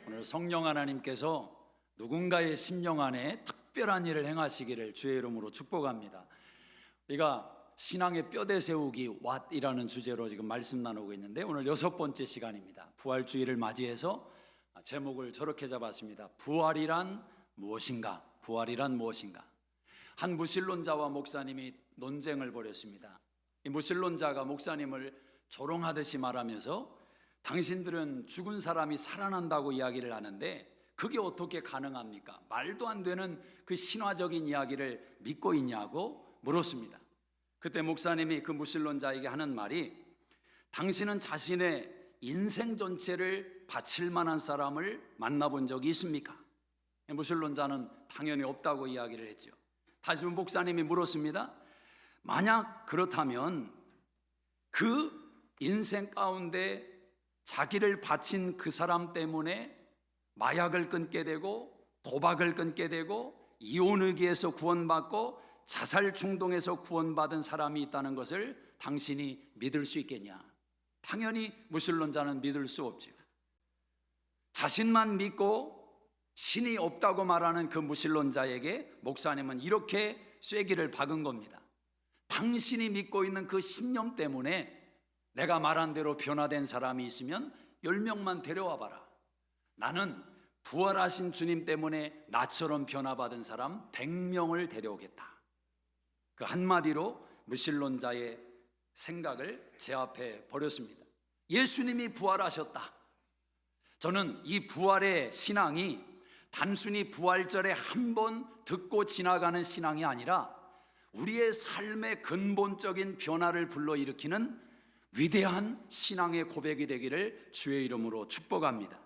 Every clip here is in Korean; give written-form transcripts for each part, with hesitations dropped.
오늘 성령 하나님께서 누군가의 심령 안에 특별한 일을 행하시기를 주의 이름으로 축복합니다. 우리가 신앙의 뼈대 세우기 왓이라는 주제로 지금 말씀 나누고 있는데 오늘 6번째 시간입니다. 부활주의를 맞이해서 제목을 저렇게 잡았습니다. 부활이란 무엇인가? 부활이란 무엇인가? 한 무신론자와 목사님이 논쟁을 벌였습니다. 이 무신론자가 목사님을 조롱하듯이 말하면서 당신들은 죽은 사람이 살아난다고 이야기를 하는데 그게 어떻게 가능합니까? 말도 안 되는 그 신화적인 이야기를 믿고 있냐고 물었습니다. 그때 목사님이 그 무신론자에게 하는 말이, 당신은 자신의 인생 전체를 바칠 만한 사람을 만나본 적이 있습니까? 무신론자는 당연히 없다고 이야기를 했죠. 다시 목사님이 물었습니다. 만약 그렇다면 그 인생 가운데 자기를 바친 그 사람 때문에 마약을 끊게 되고 도박을 끊게 되고 이혼의기에서 구원받고 자살 충동에서 구원받은 사람이 있다는 것을 당신이 믿을 수 있겠냐? 당연히 무신론자는 믿을 수 없죠. 자신만 믿고 신이 없다고 말하는 그 무신론자에게 목사님은 이렇게 쐐기를 박은 겁니다. 당신이 믿고 있는 그 신념 때문에 내가 말한 대로 변화된 사람이 있으면 10명만 데려와 봐라. 나는 부활하신 주님 때문에 나처럼 변화받은 사람 100명을 데려오겠다. 그 한마디로 무신론자의 생각을 제 앞에 버렸습니다. 예수님이 부활하셨다. 저는 이 부활의 신앙이 단순히 부활절에 한 번 듣고 지나가는 신앙이 아니라 우리의 삶의 근본적인 변화를 불러일으키는 위대한 신앙의 고백이 되기를 주의 이름으로 축복합니다.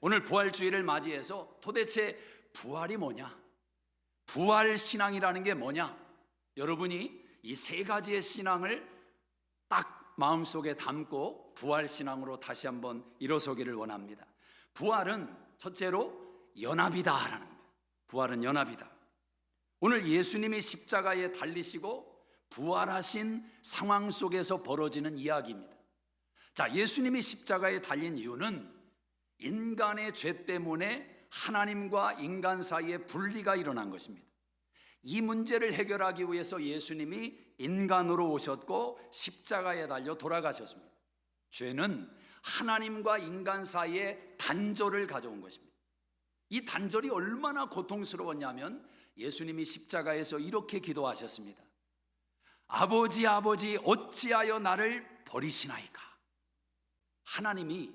오늘 부활주의를 맞이해서 도대체 부활이 뭐냐? 부활 신앙이라는 게 뭐냐? 여러분이 이 세 가지의 신앙을 딱 마음속에 담고 부활 신앙으로 다시 한번 일어서기를 원합니다. 부활은 첫째로 연합이다라는 겁니다. 부활은 연합이다. 오늘 예수님이 십자가에 달리시고 부활하신 상황 속에서 벌어지는 이야기입니다. 자, 예수님이 십자가에 달린 이유는 인간의 죄 때문에 하나님과 인간 사이에 분리가 일어난 것입니다. 이 문제를 해결하기 위해서 예수님이 인간으로 오셨고 십자가에 달려 돌아가셨습니다. 죄는 하나님과 인간 사이에 단절을 가져온 것입니다. 이 단절이 얼마나 고통스러웠냐면 예수님이 십자가에서 이렇게 기도하셨습니다. 아버지, 아버지, 어찌하여 나를 버리시나이까? 하나님이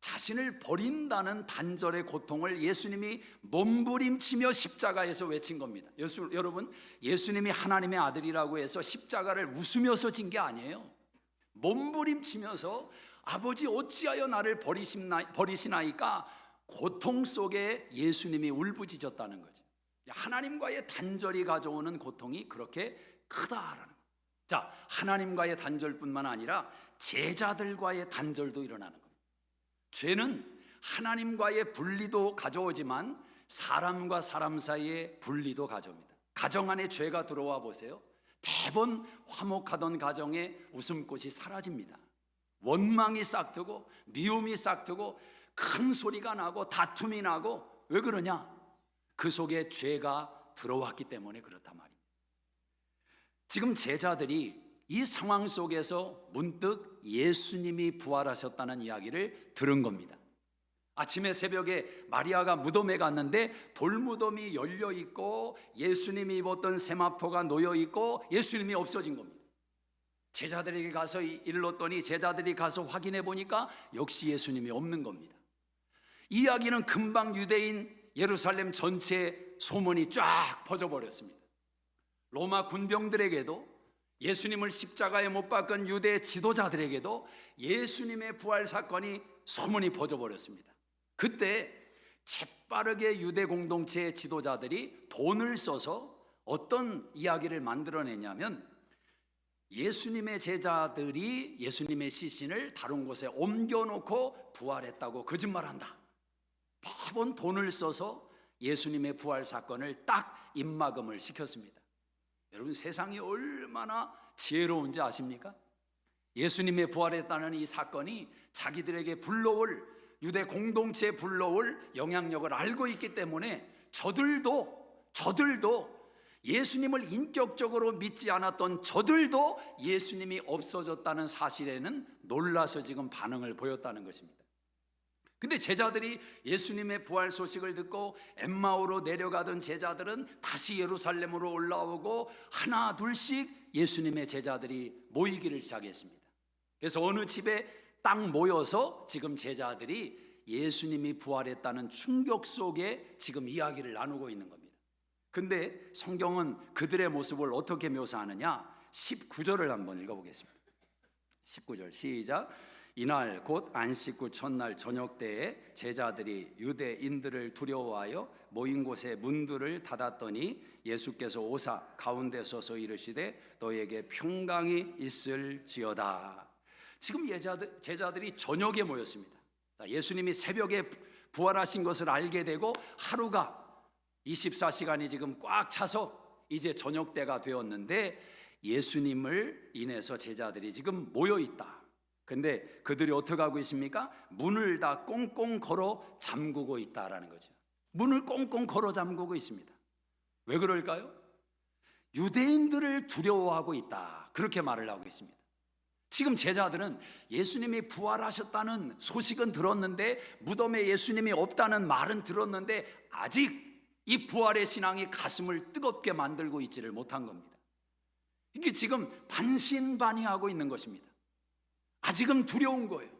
자신을 버린다는 단절의 고통을 예수님이 몸부림치며 십자가에서 외친 겁니다. 여러분, 예수님이 하나님의 아들이라고 해서 십자가를 웃으면서 진 게 아니에요. 몸부림치면서 아버지 어찌하여 나를 버리시나이까? 고통 속에 예수님이 울부짖었다는 거죠. 하나님과의 단절이 가져오는 고통이 그렇게 크다라는 거예요. 자, 하나님과의 단절뿐만 아니라 제자들과의 단절도 일어나는 겁니다. 죄는 하나님과의 분리도 가져오지만 사람과 사람 사이의 분리도 가져옵니다. 가정 안에 죄가 들어와 보세요. 대번 화목하던 가정에 웃음꽃이 사라집니다. 원망이 싹트고 미움이 싹트고 큰 소리가 나고 다툼이 나고, 왜 그러냐? 그 속에 죄가 들어왔기 때문에 그렇단 말입니다. 지금 제자들이 이 상황 속에서 문득 예수님이 부활하셨다는 이야기를 들은 겁니다. 아침에 새벽에 마리아가 무덤에 갔는데 돌무덤이 열려 있고 예수님이 입었던 세마포가 놓여 있고 예수님이 없어진 겁니다. 제자들에게 가서 일렀더니 제자들이 가서 확인해 보니까 역시 예수님이 없는 겁니다. 이 이야기는 금방 유대인 예루살렘 전체에 소문이 쫙 퍼져버렸습니다. 로마 군병들에게도 예수님을 십자가에 못 박은 유대 지도자들에게도 예수님의 부활 사건이 소문이 퍼져버렸습니다. 그때 재빠르게 유대 공동체의 지도자들이 돈을 써서 어떤 이야기를 만들어내냐면 예수님의 제자들이 예수님의 시신을 다른 곳에 옮겨놓고 부활했다고 거짓말한다. 매번 돈을 써서 예수님의 부활 사건을 딱 입막음을 시켰습니다. 여러분, 세상이 얼마나 지혜로운지 아십니까? 예수님의 부활했다는 이 사건이 자기들에게 불러올 유대 공동체에 불러올 영향력을 알고 있기 때문에 저들도 예수님을 인격적으로 믿지 않았던 저들도 예수님이 없어졌다는 사실에는 놀라서 지금 반응을 보였다는 것입니다. 근데 제자들이 예수님의 부활 소식을 듣고 엠마오로 내려가던 제자들은 다시 예루살렘으로 올라오고 하나 둘씩 예수님의 제자들이 모이기를 시작했습니다. 그래서 어느 집에 딱 모여서 지금 제자들이 예수님이 부활했다는 충격 속에 지금 이야기를 나누고 있는 겁니다. 근데 성경은 그들의 모습을 어떻게 묘사하느냐? 19절을 한번 읽어보겠습니다. 19절 시작. 이날 곧 안식 후 첫날 저녁 때에 제자들이 유대인들을 두려워하여 모인 곳에 문들을 닫았더니 예수께서 오사 가운데 서서 이르시되 너에게 평강이 있을지어다. 지금 제자들이 저녁에 모였습니다. 예수님이 새벽에 부활하신 것을 알게 되고 하루가 24시간이 지금 꽉 차서 이제 저녁 때가 되었는데 예수님을 인해서 제자들이 지금 모여 있다. 근데 그들이 어떻게 하고 있습니까? 문을 다 꽁꽁 걸어 잠그고 있다라는 거죠. 문을 꽁꽁 걸어 잠그고 있습니다. 왜 그럴까요? 유대인들을 두려워하고 있다. 그렇게 말을 하고 있습니다. 지금 제자들은 예수님이 부활하셨다는 소식은 들었는데, 무덤에 예수님이 없다는 말은 들었는데 아직 이 부활의 신앙이 가슴을 뜨겁게 만들고 있지를 못한 겁니다. 이게 지금 반신반의하고 있는 것입니다. 아직은 두려운 거예요.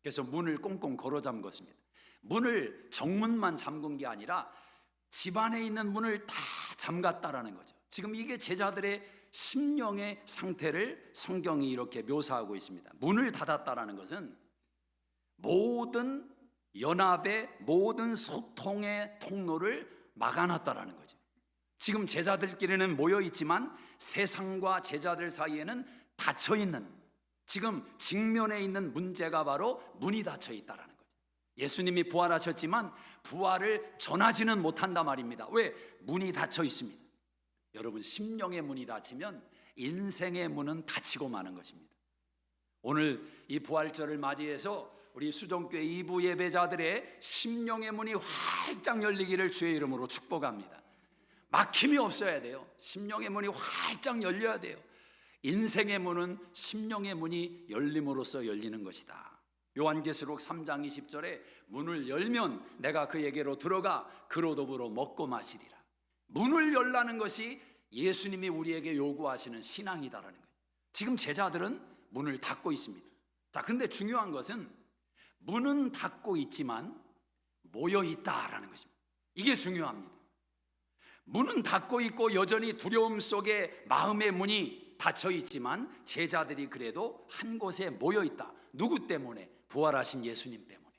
그래서 문을 꽁꽁 걸어 잠궜습니다. 문을 정문만 잠근 게 아니라 집안에 있는 문을 다 잠갔다라는 거죠. 지금 이게 제자들의 심령의 상태를 성경이 이렇게 묘사하고 있습니다. 문을 닫았다라는 것은 모든 연합의 모든 소통의 통로를 막아놨다라는 거죠. 지금 제자들끼리는 모여 있지만 세상과 제자들 사이에는 닫혀 있는, 지금 직면에 있는 문제가 바로 문이 닫혀 있다라는 거죠. 예수님이 부활하셨지만 부활을 전하지는 못한단 말입니다. 왜? 문이 닫혀 있습니다. 여러분, 심령의 문이 닫히면 인생의 문은 닫히고 마는 것입니다. 오늘 이 부활절을 맞이해서 우리 수종교회 2부 예배자들의 심령의 문이 활짝 열리기를 주의 이름으로 축복합니다. 막힘이 없어야 돼요. 심령의 문이 활짝 열려야 돼요. 인생의 문은 심령의 문이 열림으로써 열리는 것이다. 요한계시록 3장 20절에 문을 열면 내가 그에게로 들어가 그로 더불어 먹고 마시리라. 문을 열라는 것이 예수님이 우리에게 요구하시는 신앙이다라는 거예요. 지금 제자들은 문을 닫고 있습니다. 자, 근데 중요한 것은 문은 닫고 있지만 모여 있다라는 것입니다. 이게 중요합니다. 문은 닫고 있고 여전히 두려움 속에 마음의 문이 닫혀 있지만 제자들이 그래도 한 곳에 모여 있다. 누구 때문에? 부활하신 예수님 때문에.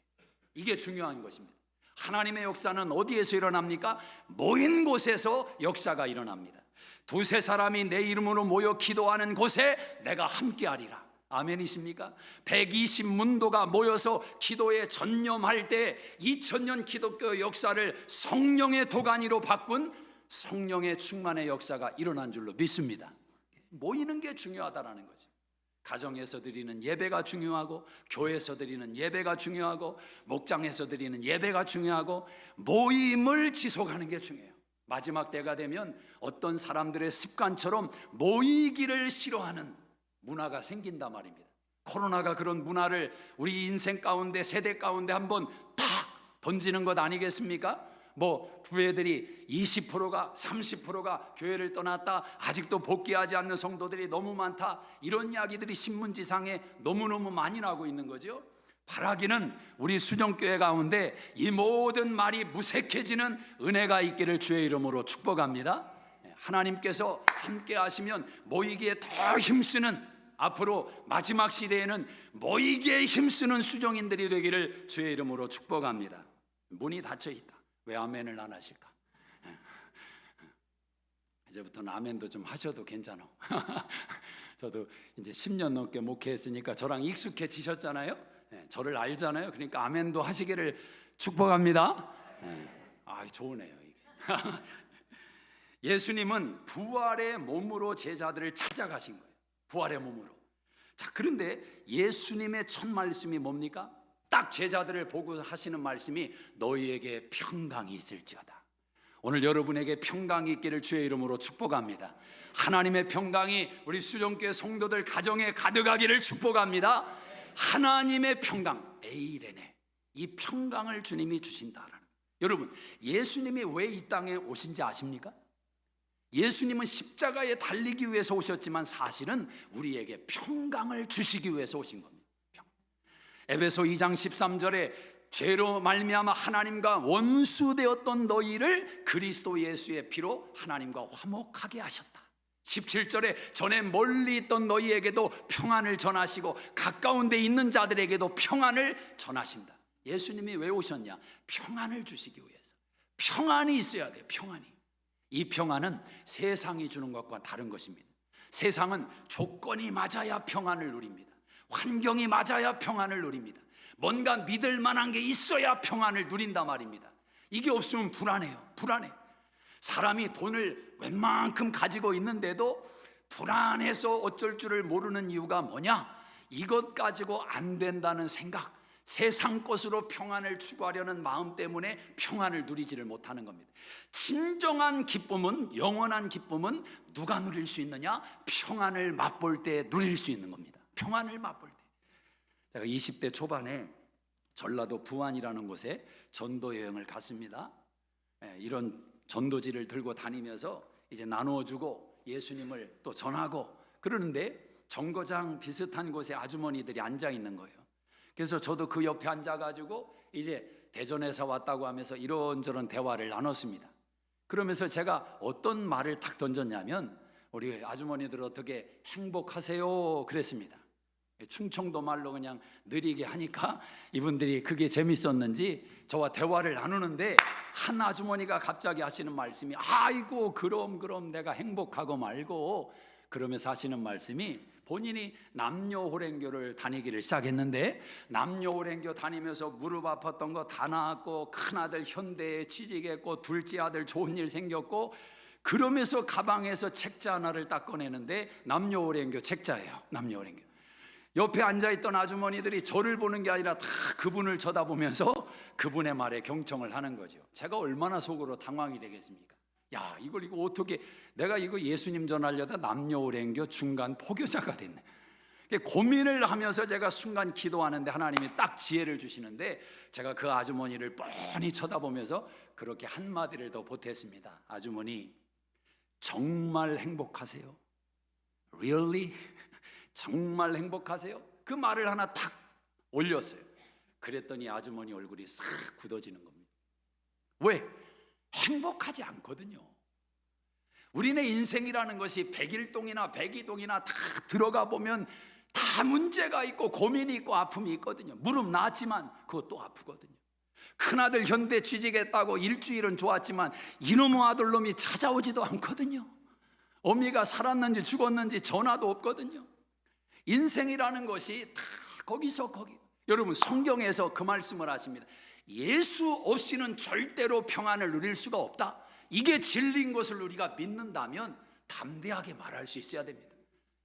이게 중요한 것입니다. 하나님의 역사는 어디에서 일어납니까? 모인 곳에서 역사가 일어납니다. 두세 사람이 내 이름으로 모여 기도하는 곳에 내가 함께하리라. 아멘이십니까? 120문도가 모여서 기도에 전념할 때 2000년 기독교 역사를 성령의 도가니로 바꾼 성령의 충만의 역사가 일어난 줄로 믿습니다. 모이는 게 중요하다라는 거죠. 가정에서 드리는 예배가 중요하고, 교회에서 드리는 예배가 중요하고, 목장에서 드리는 예배가 중요하고, 모임을 지속하는 게 중요해요. 마지막 때가 되면 어떤 사람들의 습관처럼 모이기를 싫어하는 문화가 생긴단 말입니다. 코로나가 그런 문화를 우리 인생 가운데, 세대 가운데 한번 탁 던지는 것 아니겠습니까? 뭐 교회들이 20%가 30%가 교회를 떠났다, 아직도 복귀하지 않는 성도들이 너무 많다, 이런 이야기들이 신문지상에 너무너무 많이 나오고 있는 거죠. 바라기는 우리 수정교회 가운데 이 모든 말이 무색해지는 은혜가 있기를 주의 이름으로 축복합니다. 하나님께서 함께 하시면 모이기에 더 힘쓰는, 앞으로 마지막 시대에는 모이기에 힘쓰는 수종인들이 되기를 주의 이름으로 축복합니다. 문이 닫혀 있다. 왜 아멘을 안 하실까? 이제부터는 아멘도 좀 하셔도 괜찮아. 저도 이제 10년 넘게 목회했으니까 저랑 익숙해지셨잖아요. 저를 알잖아요. 그러니까 아멘도 하시기를 축복합니다. 좋으네요 이게. 예수님은 부활의 몸으로 제자들을 찾아가신 거예요. 부활의 몸으로. 자, 그런데 예수님의 첫 말씀이 뭡니까? 딱 제자들을 보고 하시는 말씀이 너희에게 평강이 있을지어다. 오늘 여러분에게 평강이 있기를 주의 이름으로 축복합니다. 하나님의 평강이 우리 수종교회 성도들 가정에 가득하기를 축복합니다. 하나님의 평강, 에이레네, 이 평강을 주님이 주신다라는 거예요. 여러분, 예수님이 왜 이 땅에 오신지 아십니까? 예수님은 십자가에 달리기 위해서 오셨지만 사실은 우리에게 평강을 주시기 위해서 오신 겁니다. 에베소 2장 13절에 죄로 말미암아 하나님과 원수되었던 너희를 그리스도 예수의 피로 하나님과 화목하게 하셨다. 17절에 전에 멀리 있던 너희에게도 평안을 전하시고 가까운 데 있는 자들에게도 평안을 전하신다. 예수님이 왜 오셨냐? 평안을 주시기 위해서. 평안이 있어야 돼요. 평안이. 이 평안은 세상이 주는 것과 다른 것입니다. 세상은 조건이 맞아야 평안을 누립니다. 환경이 맞아야 평안을 누립니다. 뭔가 믿을 만한 게 있어야 평안을 누린단 말입니다. 이게 없으면 불안해요. 불안해. 사람이 돈을 웬만큼 가지고 있는데도 불안해서 어쩔 줄을 모르는 이유가 뭐냐? 이것 가지고 안 된다는 생각, 세상 것으로 평안을 추구하려는 마음 때문에 평안을 누리지를 못하는 겁니다. 진정한 기쁨은, 영원한 기쁨은 누가 누릴 수 있느냐? 평안을 맛볼 때 누릴 수 있는 겁니다. 평안을 맛볼 때. 제가 20대 초반에 전라도 부안이라는 곳에 전도 여행을 갔습니다. 이런 전도지를 들고 다니면서 이제 나누어주고 예수님을 또 전하고 그러는데 정거장 비슷한 곳에 아주머니들이 앉아 있는 거예요. 그래서 저도 그 옆에 앉아가지고 이제 대전에서 왔다고 하면서 이런저런 대화를 나눴습니다. 그러면서 제가 어떤 말을 탁 던졌냐면 우리 아주머니들 어떻게 행복하세요? 그랬습니다. 충청도 말로 그냥 느리게 하니까 이분들이 그게 재밌었는지 저와 대화를 나누는데 한 아주머니가 갑자기 하시는 말씀이 아이고 그럼 내가 행복하고 말고, 그러면서 하시는 말씀이 본인이 남녀호랭교를 다니기를 시작했는데 남녀호랭교 다니면서 무릎 아팠던 거 다 나았고 큰아들 현대에 취직했고 둘째 아들 좋은 일 생겼고 그러면서 가방에서 책자 하나를 딱 꺼내는데 남녀호랭교 책자예요. 남녀호랭교. 옆에 앉아있던 아주머니들이 저를 보는 게 아니라 다 그분을 쳐다보면서 그분의 말에 경청을 하는 거죠. 제가 얼마나 속으로 당황이 되겠습니까? 야, 이거 어떻게, 내가 이거 예수님 전하려다 남녀오랭교 중간 포교자가 됐네. 고민을 하면서 제가 순간 기도하는데 하나님이 딱 지혜를 주시는데 제가 그 아주머니를 뻔히 쳐다보면서 그렇게 한마디를 더 보탰습니다. 아주머니, 정말 행복하세요? Really? 정말 행복하세요? 그 말을 하나 탁 올렸어요. 그랬더니 아주머니 얼굴이 싹 굳어지는 겁니다. 왜? 행복하지 않거든요. 우리네 인생이라는 것이 101동이나 102동이나 다 들어가 보면 다 문제가 있고 고민이 있고 아픔이 있거든요. 무릎 나았지만 그것도 아프거든요. 큰아들 현대 취직했다고 일주일은 좋았지만 이놈의 아들놈이 찾아오지도 않거든요. 어미가 살았는지 죽었는지 전화도 없거든요. 인생이라는 것이 다 거기서 거기. 여러분, 성경에서 그 말씀을 하십니다. 예수 없이는 절대로 평안을 누릴 수가 없다. 이게 진리인 것을 우리가 믿는다면 담대하게 말할 수 있어야 됩니다.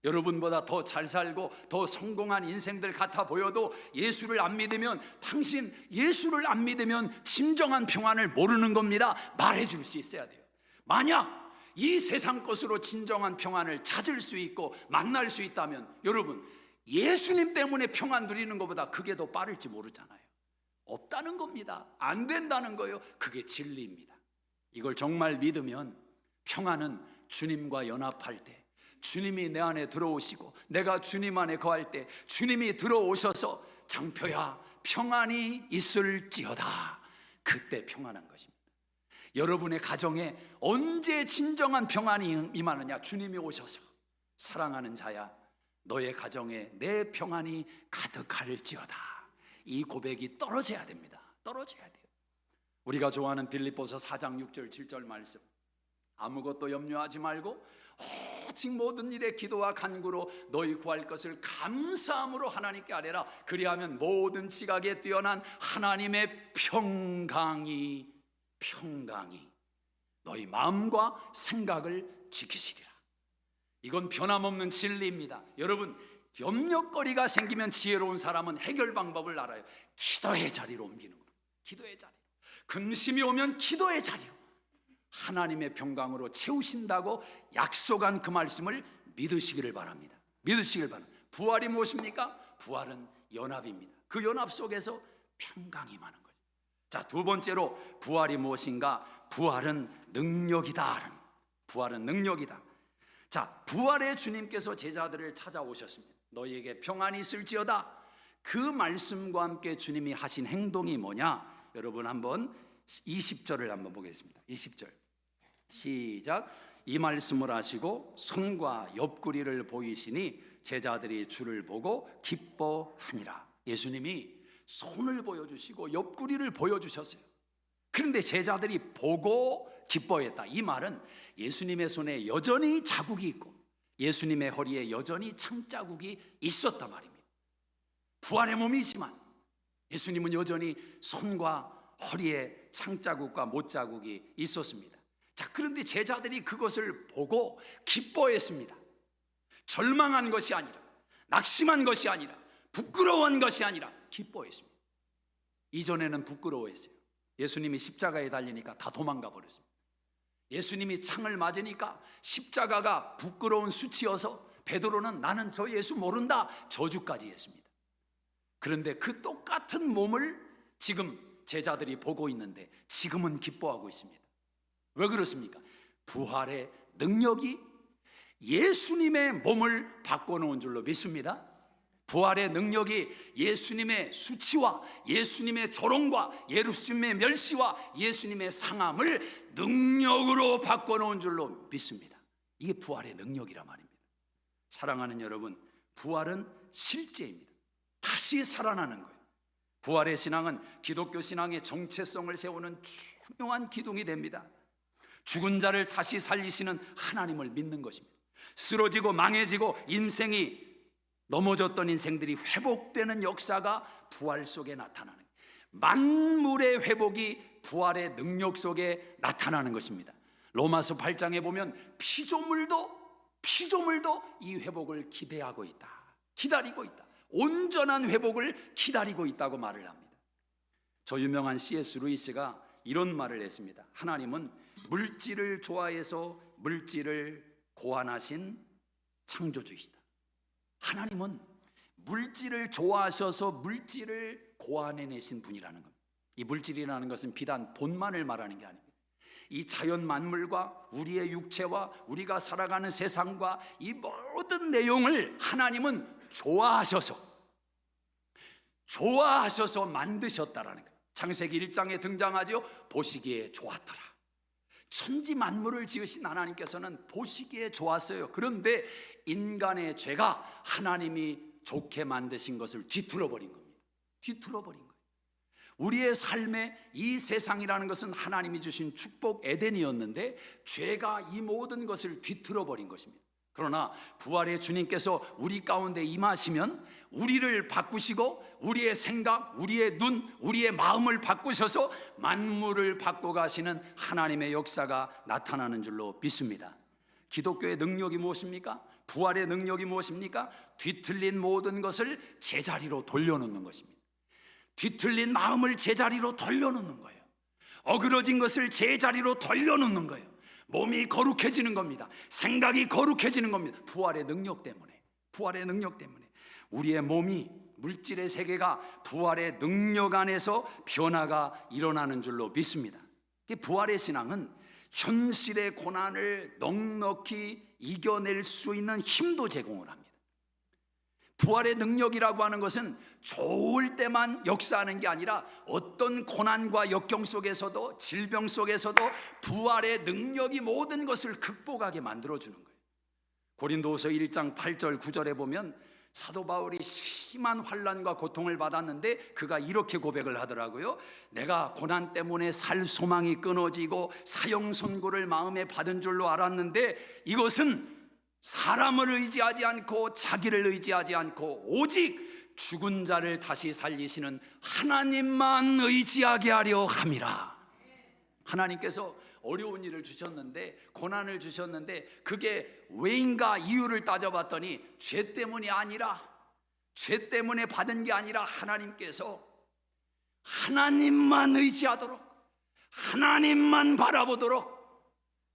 여러분보다 더 잘 살고 더 성공한 인생들 같아 보여도 예수를 안 믿으면, 당신 예수를 안 믿으면 진정한 평안을 모르는 겁니다. 말해줄 수 있어야 돼요. 만약 이 세상 것으로 진정한 평안을 찾을 수 있고 만날 수 있다면 여러분, 예수님 때문에 평안 누리는 것보다 그게 더 빠를지 모르잖아요. 없다는 겁니다. 안 된다는 거예요. 그게 진리입니다. 이걸 정말 믿으면 평안은 주님과 연합할 때, 주님이 내 안에 들어오시고 내가 주님 안에 거할 때 주님이 들어오셔서 장표야 평안이 있을지어다, 그때 평안한 것입니다. 여러분의 가정에 언제 진정한 평안이 임하느냐? 주님이 오셔서 사랑하는 자야 너의 가정에 내 평안이 가득할지어다, 이 고백이 떨어져야 됩니다. 떨어져야 돼요. 우리가 좋아하는 빌립보서 4장 6절 7절 말씀, 아무것도 염려하지 말고 오직 모든 일에 기도와 간구로 너희 구할 것을 감사함으로 하나님께 아뢰라. 그리하면 모든 지각에 뛰어난 하나님의 평강이 너희 마음과 생각을 지키시리라. 이건 변함없는 진리입니다. 여러분, 염려거리가 생기면 지혜로운 사람은 해결 방법을 알아요. 기도의 자리로 옮기는 거예요. 기도의 자리. 근심이 오면 기도의 자리로 하나님의 평강으로 채우신다고 약속한 그 말씀을 믿으시기를 바랍니다. 믿으시길 바랍니다. 부활이 무엇입니까? 부활은 연합입니다. 그 연합 속에서 평강이 많은 거죠. 자, 두 번째로 부활이 무엇인가? 부활은 능력이다. 부활은 능력이다. 자, 부활의 주님께서 제자들을 찾아오셨습니다. 너희에게 평안이 있을지어다. 그 말씀과 함께 주님이 하신 행동이 뭐냐? 여러분 한번 20절을 한번 보겠습니다. 20절 시작. 이 말씀을 하시고 손과 옆구리를 보이시니 제자들이 주를 보고 기뻐하니라. 예수님이 손을 보여주시고 옆구리를 보여주셨어요. 그런데 제자들이 보고 기뻐했다. 이 말은 예수님의 손에 여전히 자국이 있고 예수님의 허리에 여전히 창자국이 있었단 말입니다. 부활의 몸이지만 예수님은 여전히 손과 허리에 창자국과 못자국이 있었습니다. 자, 그런데 제자들이 그것을 보고 기뻐했습니다. 절망한 것이 아니라, 낙심한 것이 아니라, 부끄러워한 것이 아니라 기뻐했습니다. 이전에는 부끄러워했어요. 예수님이 십자가에 달리니까 다 도망가 버렸습니다. 예수님이 창을 맞으니까 십자가가 부끄러운 수치여서 베드로는 나는 저 예수 모른다 저주까지 했습니다. 그런데 그 똑같은 몸을 지금 제자들이 보고 있는데 지금은 기뻐하고 있습니다. 왜 그렇습니까? 부활의 능력이 예수님의 몸을 바꿔놓은 줄로 믿습니다. 부활의 능력이 예수님의 수치와 예수님의 조롱과 예수님의 멸시와 예수님의 상함을 능력으로 바꿔놓은 줄로 믿습니다. 이게 부활의 능력이란 말입니다. 사랑하는 여러분, 부활은 실제입니다. 다시 살아나는 거예요. 부활의 신앙은 기독교 신앙의 정체성을 세우는 중요한 기둥이 됩니다. 죽은 자를 다시 살리시는 하나님을 믿는 것입니다. 쓰러지고 망해지고 인생이 넘어졌던 인생들이 회복되는 역사가 부활 속에 나타나는 거예요. 만물의 회복이 부활의 능력 속에 나타나는 것입니다. 로마서 8장에 보면 피조물도 이 회복을 기대하고 있다, 기다리고 있다, 온전한 회복을 기다리고 있다고 말을 합니다. 저 유명한 C.S. 루이스가 이런 말을 했습니다. 하나님은 물질을 좋아해서 물질을 고안하신 창조주이시다. 하나님은 물질을 좋아하셔서 물질을 고안해내신 분이라는 겁니다. 이 물질이라는 것은 비단 돈만을 말하는 게 아닙니다. 이 자연 만물과 우리의 육체와 우리가 살아가는 세상과 이 모든 내용을 하나님은 좋아하셔서 만드셨다라는 거예요. 창세기 1장에 등장하죠. 보시기에 좋았더라. 천지 만물을 지으신 하나님께서는 보시기에 좋았어요. 그런데 인간의 죄가 하나님이 좋게 만드신 것을 뒤틀어 버린 겁니다. 뒤틀어 버린 거예요. 우리의 삶에 이 세상이라는 것은 하나님이 주신 축복 에덴이었는데 죄가 이 모든 것을 뒤틀어 버린 것입니다. 그러나 부활의 주님께서 우리 가운데 임하시면 우리를 바꾸시고 우리의 생각, 우리의 눈, 우리의 마음을 바꾸셔서 만물을 바꿔가시는 하나님의 역사가 나타나는 줄로 믿습니다. 기독교의 능력이 무엇입니까? 부활의 능력이 무엇입니까? 뒤틀린 모든 것을 제자리로 돌려놓는 것입니다. 뒤틀린 마음을 제자리로 돌려놓는 거예요. 어그러진 것을 제자리로 돌려놓는 거예요. 몸이 거룩해지는 겁니다. 생각이 거룩해지는 겁니다. 부활의 능력 때문에. 부활의 능력 때문에 우리의 몸이, 물질의 세계가 부활의 능력 안에서 변화가 일어나는 줄로 믿습니다. 부활의 신앙은 현실의 고난을 넉넉히 이겨낼 수 있는 힘도 제공을 합니다. 부활의 능력이라고 하는 것은 좋을 때만 역사하는 게 아니라 어떤 고난과 역경 속에서도, 질병 속에서도 부활의 능력이 모든 것을 극복하게 만들어주는 거예요. 고린도후서 1장 8절 9절에 보면 사도 바울이 심한 환난과 고통을 받았는데 그가 이렇게 고백을 하더라고요. 내가 고난 때문에 살 소망이 끊어지고 사형 선고를 마음에 받은 줄로 알았는데 이것은 사람을 의지하지 않고 자기를 의지하지 않고 오직 죽은 자를 다시 살리시는 하나님만 의지하게 하려 함이라. 하나님께서 어려운 일을 주셨는데, 고난을 주셨는데 그게 왜인가 이유를 따져봤더니 죄 때문이 아니라 죄 때문에 받은 게 아니라 하나님께서 하나님만 의지하도록, 하나님만 바라보도록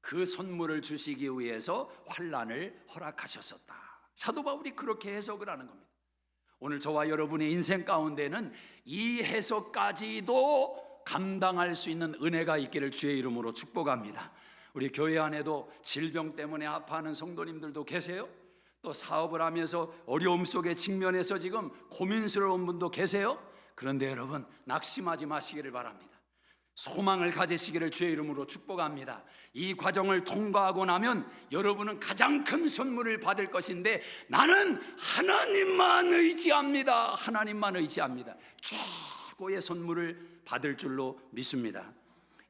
그 선물을 주시기 위해서 환난을 허락하셨었다. 사도 바울이 그렇게 해석을 하는 겁니다. 오늘 저와 여러분의 인생 가운데는 이 해석까지도 감당할 수 있는 은혜가 있기를 주의 이름으로 축복합니다. 우리 교회 안에도 질병 때문에 아파하는 성도님들도 계세요. 또 사업을 하면서 어려움 속에 직면해서 지금 고민스러운 분도 계세요. 그런데 여러분, 낙심하지 마시기를 바랍니다. 소망을 가지시기를 주의 이름으로 축복합니다. 이 과정을 통과하고 나면 여러분은 가장 큰 선물을 받을 것인데, 나는 하나님만 의지합니다. 하나님만 의지합니다. 최고의 선물을 받을 줄로 믿습니다.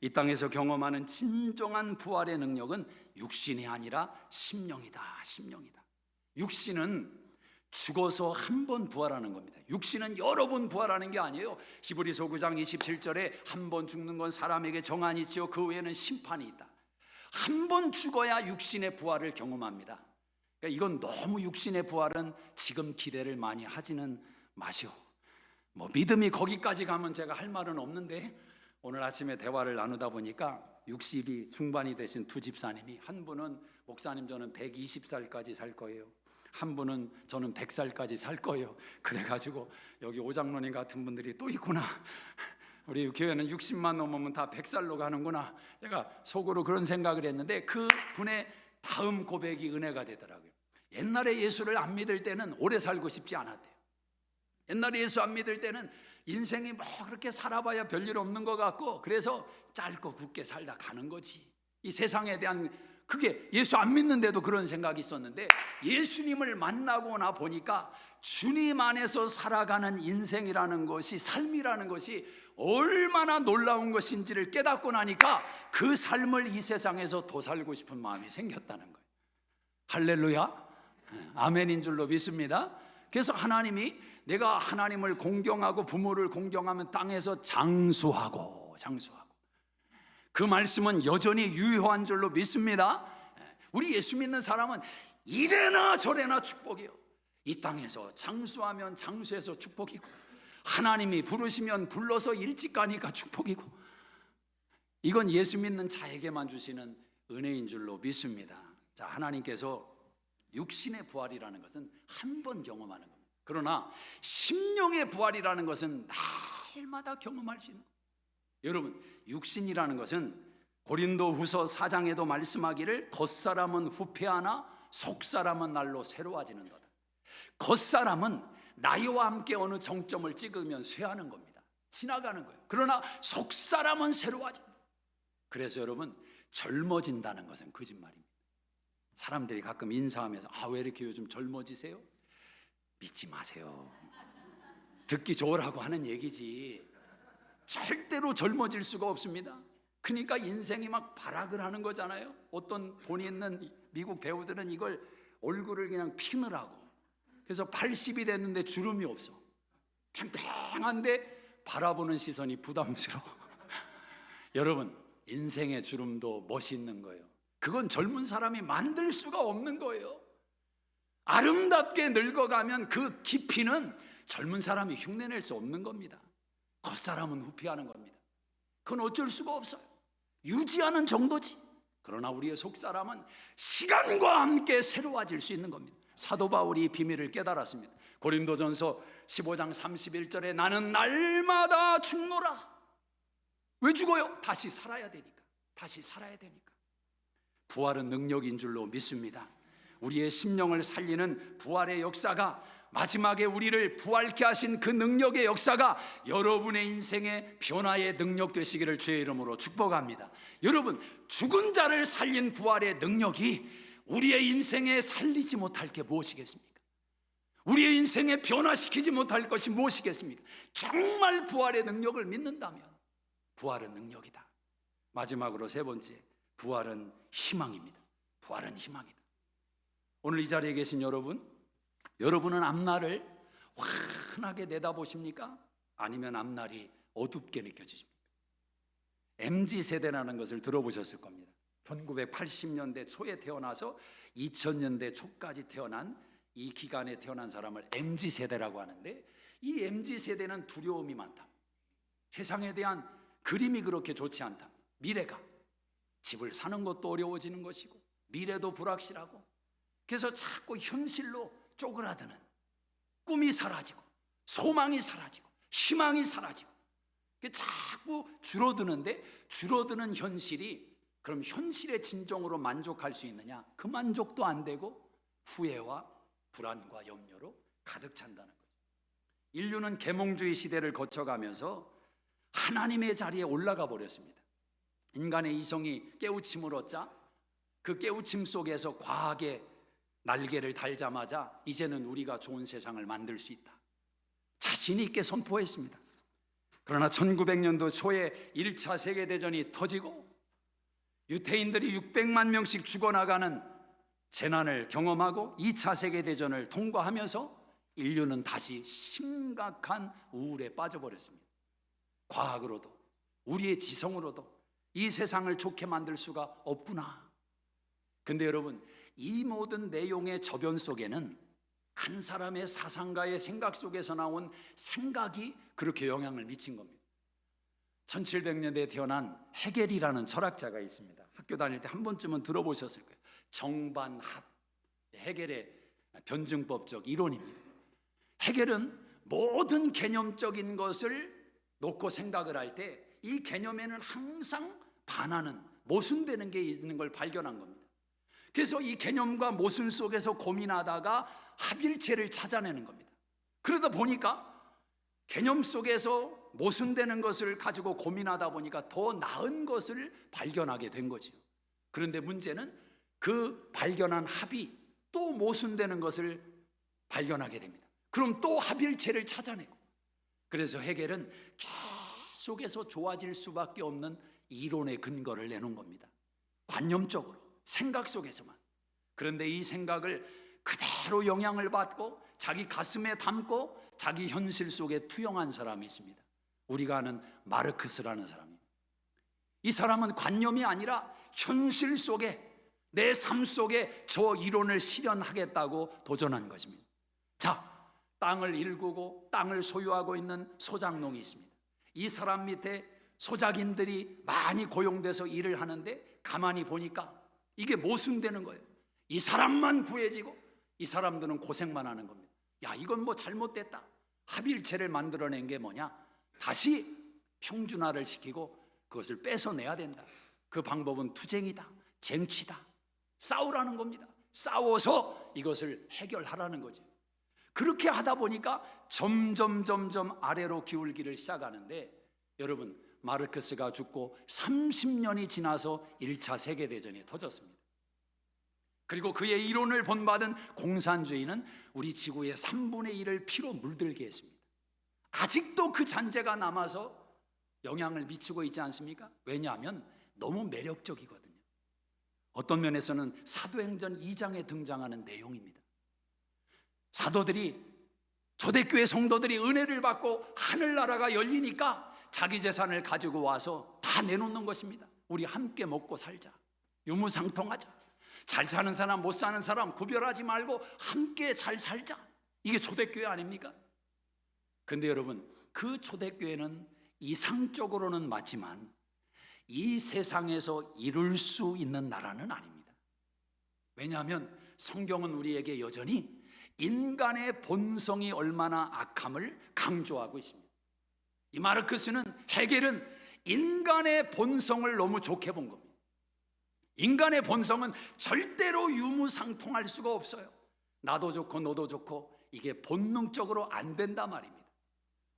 이 땅에서 경험하는 진정한 부활의 능력은 육신이 아니라 심령이다. 심령이다. 육신은 죽어서 한 번 부활하는 겁니다. 육신은 여러 번 부활하는 게 아니에요. 히브리서 9장 27절에 한 번 죽는 건 사람에게 정한이 있지요, 그 외에는 심판이 있다. 한 번 죽어야 육신의 부활을 경험합니다. 그러니까 이건 너무 육신의 부활은 지금 기대를 많이 하지는 마시오. 믿음이 거기까지 가면 제가 할 말은 없는데, 오늘 아침에 대화를 나누다 보니까 60이 중반이 되신 두 집사님이, 한 분은 목사님 저는 120살까지 살 거예요, 한 분은 저는 100살까지 살 거예요. 그래가지고 여기 오장로님 같은 분들이 또 있구나, 우리 교회는 60만 넘으면 다 100살로 가는구나, 제가 속으로 그런 생각을 했는데, 그 분의 다음 고백이 은혜가 되더라고요. 옛날에 예수를 안 믿을 때는 오래 살고 싶지 않았대요. 옛날에 예수 안 믿을 때는 인생이 그렇게 살아봐야 별일 없는 것 같고, 그래서 짧고 굵게 살다 가는 거지. 이 세상에 대한, 그게 예수 안 믿는데도 그런 생각이 있었는데, 예수님을 만나고 나 보니까 주님 안에서 살아가는 인생이라는 것이, 삶이라는 것이 얼마나 놀라운 것인지를 깨닫고 나니까 그 삶을 이 세상에서 더 살고 싶은 마음이 생겼다는 거예요. 할렐루야, 아멘인 줄로 믿습니다. 그래서 하나님이, 내가 하나님을 공경하고 부모를 공경하면 땅에서 장수하고 그 말씀은 여전히 유효한 줄로 믿습니다. 우리 예수 믿는 사람은 이래나 저래나 축복이요. 이 땅에서 장수하면 장수해서 축복이고, 하나님이 부르시면 불러서 일찍 가니까 축복이고, 이건 예수 믿는 자에게만 주시는 은혜인 줄로 믿습니다. 자, 하나님께서 육신의 부활이라는 것은 한 번 경험하는 겁니다. 그러나 심령의 부활이라는 것은 날마다 경험할 수 있는 거예요. 여러분, 육신이라는 것은 고린도후서 4장에도 말씀하기를, 겉사람은 후패하나 속사람은 날로 새로워지는도다. 겉사람은 나이와 함께 어느 정점을 찍으면 쇠하는 겁니다. 지나가는 거예요. 그러나 속사람은 새로워진다. 그래서 여러분, 젊어진다는 것은 거짓말입니다. 사람들이 가끔 인사하면서 왜 이렇게 요즘 젊어지세요? 믿지 마세요. 듣기 좋으라고 하는 얘기지 절대로 젊어질 수가 없습니다. 그러니까 인생이 막 발악을 하는 거잖아요. 어떤 돈이 있는 미국 배우들은 이걸 얼굴을 그냥 피느라고, 그래서 80이 됐는데 주름이 없어. 팽팽한데 바라보는 시선이 부담스러워. 여러분, 인생의 주름도 멋있는 거예요. 그건 젊은 사람이 만들 수가 없는 거예요. 아름답게 늙어가면 그 깊이는 젊은 사람이 흉내낼 수 없는 겁니다. 겉사람은 후피하는 겁니다. 그건 어쩔 수가 없어요. 유지하는 정도지. 그러나 우리의 속사람은 시간과 함께 새로워질 수 있는 겁니다. 사도 바울이 이 비밀을 깨달았습니다. 고린도전서 15장 31절에 나는 날마다 죽노라. 왜 죽어요? 다시 살아야 되니까. 다시 살아야 되니까. 부활은 능력인 줄로 믿습니다. 우리의 심령을 살리는 부활의 역사가, 마지막에 우리를 부활케 하신 그 능력의 역사가 여러분의 인생의 변화의 능력 되시기를 주의 이름으로 축복합니다. 여러분, 죽은 자를 살린 부활의 능력이 우리의 인생에 살리지 못할 게 무엇이겠습니까? 우리의 인생에 변화시키지 못할 것이 무엇이겠습니까? 정말 부활의 능력을 믿는다면 부활은 능력이다. 마지막으로 세 번째, 부활은 희망입니다. 부활은 희망이다. 오늘 이 자리에 계신 여러분은 앞날을 환하게 내다보십니까? 아니면 앞날이 어둡게 느껴지십니까? MZ세대라는 것을 들어보셨을 겁니다. 1980년대 초에 태어나서 2000년대 초까지 태어난 이 기간에 태어난 사람을 MZ세대라고 하는데, 이 MZ세대는 두려움이 많다. 세상에 대한 그림이 그렇게 좋지 않다. 미래가, 집을 사는 것도 어려워지는 것이고 미래도 불확실하고, 그래서 자꾸 현실로 쪼그라드는, 꿈이 사라지고 소망이 사라지고 희망이 사라지고, 자꾸 줄어드는데, 줄어드는 현실이 그럼 현실의 진정으로 만족할 수 있느냐? 그 만족도 안 되고 후회와 불안과 염려로 가득 찬다는 거죠. 인류는 계몽주의 시대를 거쳐가면서 하나님의 자리에 올라가 버렸습니다. 인간의 이성이 깨우침을 얻자 그 깨우침 속에서 과학의 날개를 달자마자 이제는 우리가 좋은 세상을 만들 수 있다, 자신 있게 선포했습니다. 그러나 1900년도 초에 1차 세계대전이 터지고 유태인들이 600만 명씩 죽어나가는 재난을 경험하고 2차 세계대전을 통과하면서 인류는 다시 심각한 우울에 빠져버렸습니다. 과학으로도 우리의 지성으로도 이 세상을 좋게 만들 수가 없구나. 근데 여러분, 이 모든 내용의 저변 속에는 한 사람의 사상가의 생각 속에서 나온 생각이 그렇게 영향을 미친 겁니다. 1700년대에 태어난 헤겔이라는 철학자가 있습니다. 학교 다닐 때 한 번쯤은 들어보셨을 거예요. 정반합, 헤겔의 변증법적 이론입니다. 헤겔은 모든 개념적인 것을 놓고 생각을 할 때 이 개념에는 항상 반하는, 모순되는 게 있는 걸 발견한 겁니다. 그래서 이 개념과 모순 속에서 고민하다가 합일체를 찾아내는 겁니다. 그러다 보니까 개념 속에서 모순되는 것을 가지고 고민하다 보니까 더 나은 것을 발견하게 된 거죠. 그런데 문제는 그 발견한 합이 또 모순되는 것을 발견하게 됩니다. 그럼 또 합일체를 찾아내고, 그래서 헤겔은 계속해서 좋아질 수밖에 없는 이론의 근거를 내놓은 겁니다. 관념적으로, 생각 속에서만. 그런데 이 생각을 그대로 영향을 받고 자기 가슴에 담고 자기 현실 속에 투영한 사람이 있습니다. 우리가 아는 마르크스라는 사람입니다. 이 사람은 관념이 아니라 현실 속에, 내 삶 속에 저 이론을 실현하겠다고 도전한 것입니다. 자, 땅을 일구고 땅을 소유하고 있는 소작농이 있습니다. 이 사람 밑에 소작인들이 많이 고용돼서 일을 하는데 가만히 보니까 이게 모순되는 거예요. 이 사람만 구해지고 이 사람들은 고생만 하는 겁니다. 야, 이건 뭐 잘못됐다. 합일체를 만들어낸 게 뭐냐? 다시 평준화를 시키고 그것을 뺏어내야 된다. 그 방법은 투쟁이다, 쟁취다, 싸우라는 겁니다. 싸워서 이것을 해결하라는 거죠. 그렇게 하다 보니까 점점 아래로 기울기를 시작하는데, 여러분, 마르크스가 죽고 30년이 지나서 1차 세계대전이 터졌습니다. 그리고 그의 이론을 본받은 공산주의는 우리 지구의 3분의 1을 피로 물들게 했습니다. 아직도 그 잔재가 남아서 영향을 미치고 있지 않습니까? 왜냐하면 너무 매력적이거든요. 어떤 면에서는 사도행전 2장에 등장하는 내용입니다. 사도들이, 초대교회 성도들이 은혜를 받고 하늘나라가 열리니까 자기 재산을 가지고 와서 다 내놓는 것입니다. 우리 함께 먹고 살자, 유무상통하자, 잘 사는 사람 못 사는 사람 구별하지 말고 함께 잘 살자. 이게 초대교회 아닙니까? 근데 여러분, 그 초대교회는 이상적으로는 맞지만 이 세상에서 이룰 수 있는 나라는 아닙니다. 왜냐하면 성경은 우리에게 여전히 인간의 본성이 얼마나 악함을 강조하고 있습니다. 이 마르크스는, 헤겔은 인간의 본성을 너무 좋게 본 겁니다. 인간의 본성은 절대로 유무상통할 수가 없어요. 나도 좋고 너도 좋고 이게 본능적으로 안 된단 말입니다.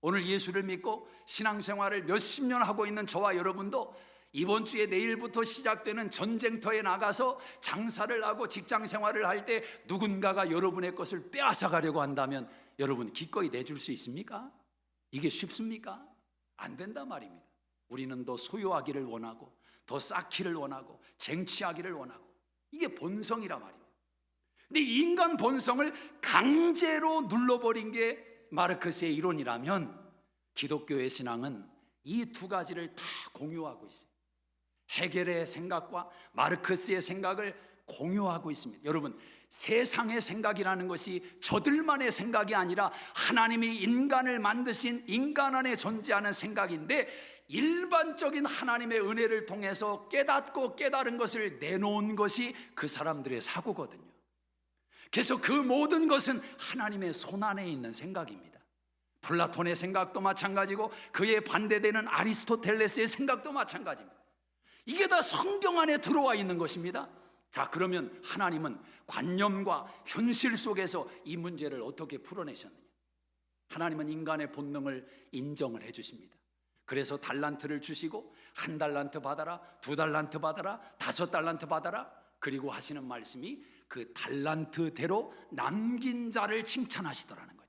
오늘 예수를 믿고 신앙생활을 몇십 년 하고 있는 저와 여러분도 이번 주에 내일부터 시작되는 전쟁터에 나가서 장사를 하고 직장 생활을 할 때 누군가가 여러분의 것을 빼앗아 가려고 한다면 여러분 기꺼이 내줄 수 있습니까? 이게 쉽습니까? 안 된단 말입니다. 우리는 더 소유하기를 원하고 더 쌓기를 원하고 쟁취하기를 원하고, 이게 본성이란 말입니다. 근데 인간 본성을 강제로 눌러버린 게 마르크스의 이론이라면 기독교의 신앙은 이 두 가지를 다 공유하고 있어요. 헤겔의 생각과 마르크스의 생각을 공유하고 있습니다. 여러분, 세상의 생각이라는 것이 저들만의 생각이 아니라 하나님이 인간을 만드신 인간 안에 존재하는 생각인데, 일반적인 하나님의 은혜를 통해서 깨닫고 깨달은 것을 내놓은 것이 그 사람들의 사고거든요. 그래서 그 모든 것은 하나님의 손안에 있는 생각입니다. 플라톤의 생각도 마찬가지고 그에 반대되는 아리스토텔레스의 생각도 마찬가지입니다. 이게 다 성경 안에 들어와 있는 것입니다. 자, 그러면 하나님은 관념과 현실 속에서 이 문제를 어떻게 풀어내셨느냐? 하나님은 인간의 본능을 인정을 해주십니다. 그래서 달란트를 주시고 1달란트 받아라, 2달란트 받아라, 5달란트 받아라. 그리고 하시는 말씀이 그 달란트대로 남긴 자를 칭찬하시더라는 거죠.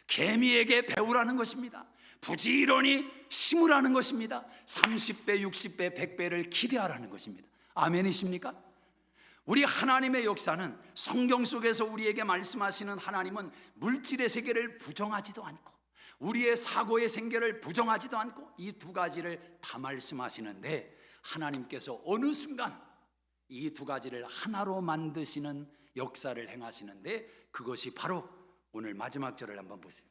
개미에게 배우라는 것입니다. 부지런히 심으라는 것입니다. 30배, 60배, 100배를 기대하라는 것입니다. 아멘이십니까? 우리 하나님의 역사는, 성경 속에서 우리에게 말씀하시는 하나님은 물질의 세계를 부정하지도 않고 우리의 사고의 생계를 부정하지도 않고 이 두 가지를 다 말씀하시는데, 하나님께서 어느 순간 이 두 가지를 하나로 만드시는 역사를 행하시는데, 그것이 바로 오늘 마지막 절을 한번 보세요.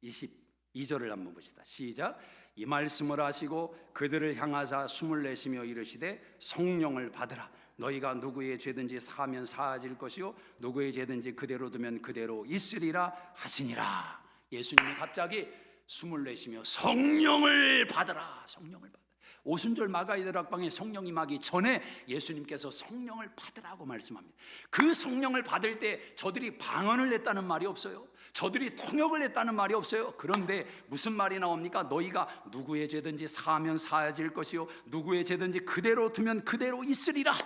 22절을 한번 봅시다. 시작. 이 말씀을 하시고 그들을 향하사 숨을 내쉬며 이르시되 성령을 받으라. 너희가 누구의 죄든지 사하면 사하질 것이요 누구의 죄든지 그대로 두면 그대로 있으리라 하시니라. 예수님이 갑자기 숨을 내쉬며 성령을 받으라, 성령을 받으라. 오순절 마가이들 학방에 성령 임하기 전에 예수님께서 성령을 받으라고 말씀합니다. 그 성령을 받을 때 저들이 방언을 냈다는 말이 없어요. 저들이 통역을 했다는 말이 없어요. 그런데 무슨 말이 나옵니까? 너희가 누구의 죄든지 사하면 사해질 것이요 누구의 죄든지 그대로 두면 그대로 있으리라.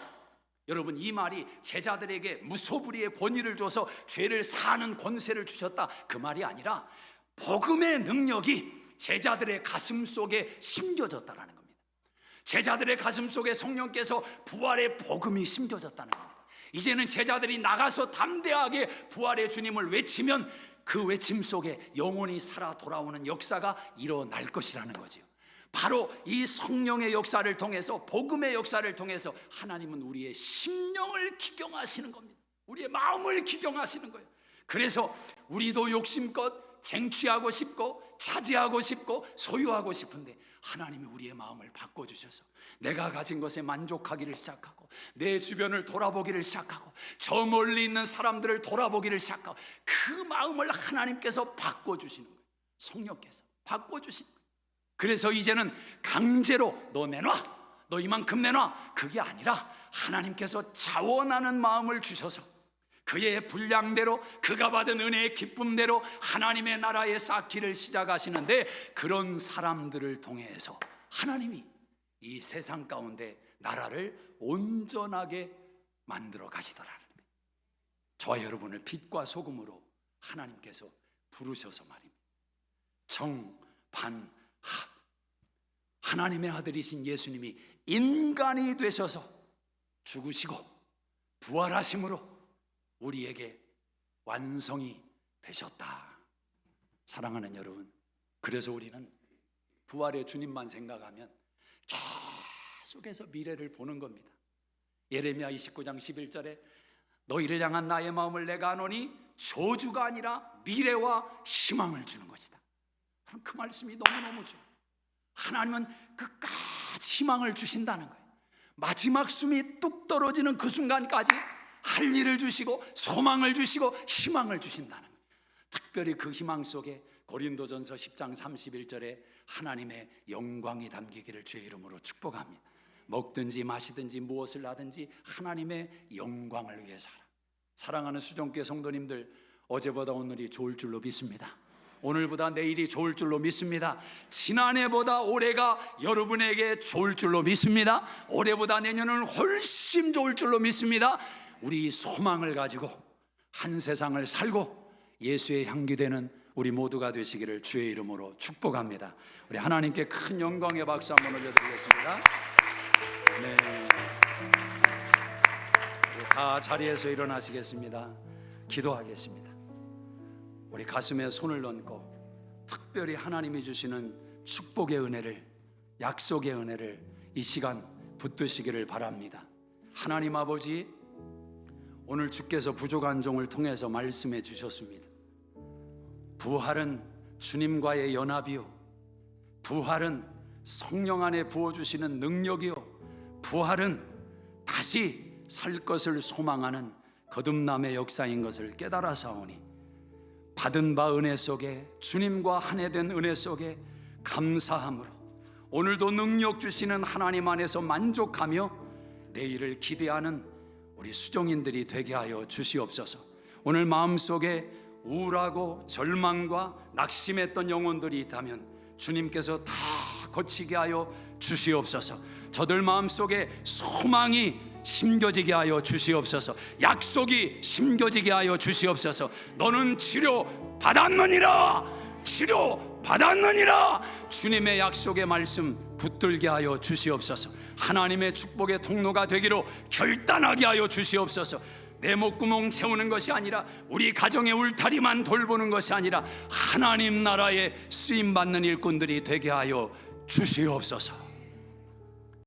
여러분, 이 말이 제자들에게 무소불위의 권위를 줘서 죄를 사하는 권세를 주셨다, 그 말이 아니라 복음의 능력이 제자들의 가슴 속에 심겨졌다는 겁니다. 제자들의 가슴 속에 성령께서 부활의 복음이 심겨졌다는 겁니다. 이제는 제자들이 나가서 담대하게 부활의 주님을 외치면 그 외침 속에 영혼이 살아 돌아오는 역사가 일어날 것이라는 거지요. 바로 이 성령의 역사를 통해서, 복음의 역사를 통해서 하나님은 우리의 심령을 기경하시는 겁니다. 우리의 마음을 기경하시는 거예요. 그래서 우리도 욕심껏 쟁취하고 싶고 차지하고 싶고 소유하고 싶은데, 하나님이 우리의 마음을 바꿔주셔서 내가 가진 것에 만족하기를 시작하고 내 주변을 돌아보기를 시작하고 저 멀리 있는 사람들을 돌아보기를 시작하고, 그 마음을 하나님께서 바꿔주시는 거예요. 성령께서 바꿔주시는 거예요. 그래서 이제는 강제로 너 내놔, 너 이만큼 내놔, 그게 아니라 하나님께서 자원하는 마음을 주셔서 그의 분량대로, 그가 받은 은혜의 기쁨대로 하나님의 나라에 쌓기를 시작하시는데, 그런 사람들을 통해서 하나님이 이 세상 가운데 나라를 온전하게 만들어 가시더라는 겁니다. 저와 여러분을 빛과 소금으로 하나님께서 부르셔서 말입니다. 정반합, 하나님의 아들이신 예수님이 인간이 되셔서 죽으시고 부활하심으로 우리에게 완성이 되셨다. 사랑하는 여러분, 그래서 우리는 부활의 주님만 생각하면 계속해서 미래를 보는 겁니다. 예레미야 29장 11절에 너희를 향한 나의 마음을 내가 아노니 저주가 아니라 미래와 희망을 주는 것이다. 그 말씀이 너무너무 좋아요. 하나님은 끝까지 희망을 주신다는 거예요. 마지막 숨이 뚝 떨어지는 그 순간까지 할 일을 주시고 소망을 주시고 희망을 주신다는 거예요. 특별히 그 희망 속에 고린도전서 10장 31절에 하나님의 영광이 담기기를 주의 이름으로 축복합니다. 먹든지 마시든지 무엇을 하든지 하나님의 영광을 위해 살아. 사랑하는 수종교회 성도님들, 어제보다 오늘이 좋을 줄로 믿습니다. 오늘보다 내일이 좋을 줄로 믿습니다. 지난해보다 올해가 여러분에게 좋을 줄로 믿습니다. 올해보다 내년은 훨씬 좋을 줄로 믿습니다. 우리 소망을 가지고 한 세상을 살고 예수의 향기 되는 우리 모두가 되시기를 주의 이름으로 축복합니다. 우리 하나님께 큰 영광의 박수 한번 올려드리겠습니다. 네, 다 자리에서 일어나시겠습니다. 기도하겠습니다. 우리 가슴에 손을 얹고 특별히 하나님이 주시는 축복의 은혜를, 약속의 은혜를 이 시간 붙드시기를 바랍니다. 하나님 아버지, 오늘 주께서 부족한 종을 통해서 말씀해 주셨습니다. 부활은 주님과의 연합이요, 부활은 성령 안에 부어주시는 능력이요, 부활은 다시 살 것을 소망하는 거듭남의 역사인 것을 깨달아 사오니 받은 바 은혜 속에, 주님과 한해된 은혜 속에 감사함으로 오늘도 능력 주시는 하나님 안에서 만족하며 내일을 기대하는 우리 수종인들이 되게 하여 주시옵소서. 오늘 마음속에 우울하고 절망과 낙심했던 영혼들이 있다면 주님께서 다 거치게 하여 주시옵소서. 저들 마음속에 소망이 심겨지게 하여 주시옵소서. 약속이 심겨지게 하여 주시옵소서. 너는 치료 받았느니라, 치료 받았느니라. 주님의 약속의 말씀 붙들게 하여 주시옵소서. 하나님의 축복의 통로가 되기로 결단하게 하여 주시옵소서. 내 목구멍 채우는 것이 아니라, 우리 가정의 울타리만 돌보는 것이 아니라 하나님 나라에 쓰임받는 일꾼들이 되게 하여 주시옵소서.